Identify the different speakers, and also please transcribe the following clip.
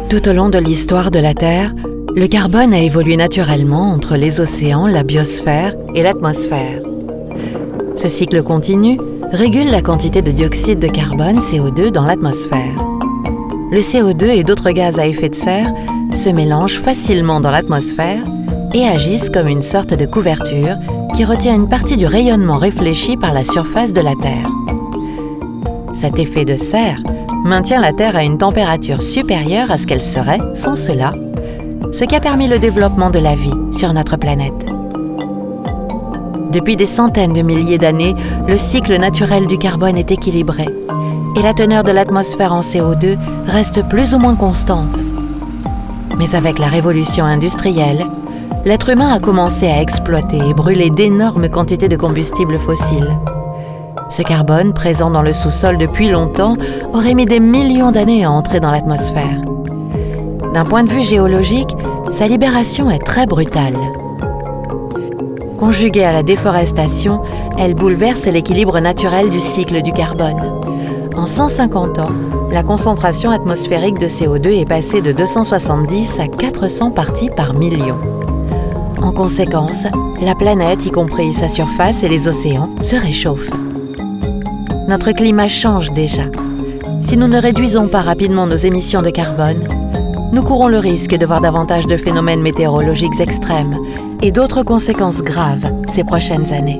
Speaker 1: Tout au long de l'histoire de la Terre, le carbone a évolué naturellement entre les océans, la biosphère et l'atmosphère. Ce cycle continu régule la quantité de dioxyde de carbone, CO2, dans l'atmosphère. Le CO2 et d'autres gaz à effet de serre se mélangent facilement dans l'atmosphère et agissent comme une sorte de couverture qui retient une partie du rayonnement réfléchi par la surface de la Terre. Cet effet de serre maintient la Terre à une température supérieure à ce qu'elle serait sans cela, ce qui a permis le développement de la vie sur notre planète. Depuis des centaines de milliers d'années, le cycle naturel du carbone est équilibré et la teneur de l'atmosphère en CO2 reste plus ou moins constante. Mais avec la révolution industrielle, l'être humain a commencé à exploiter et brûler d'énormes quantités de combustibles fossiles. Ce carbone, présent dans le sous-sol depuis longtemps, aurait mis des millions d'années à entrer dans l'atmosphère. D'un point de vue géologique, sa libération est très brutale. Conjuguée à la déforestation, elle bouleverse l'équilibre naturel du cycle du carbone. En 150 ans, la concentration atmosphérique de CO2 est passée de 270 à 400 parties par million. En conséquence, la planète, y compris sa surface et les océans, se réchauffent. Notre climat change déjà. Si nous ne réduisons pas rapidement nos émissions de carbone, nous courons le risque de voir davantage de phénomènes météorologiques extrêmes et d'autres conséquences graves ces prochaines années.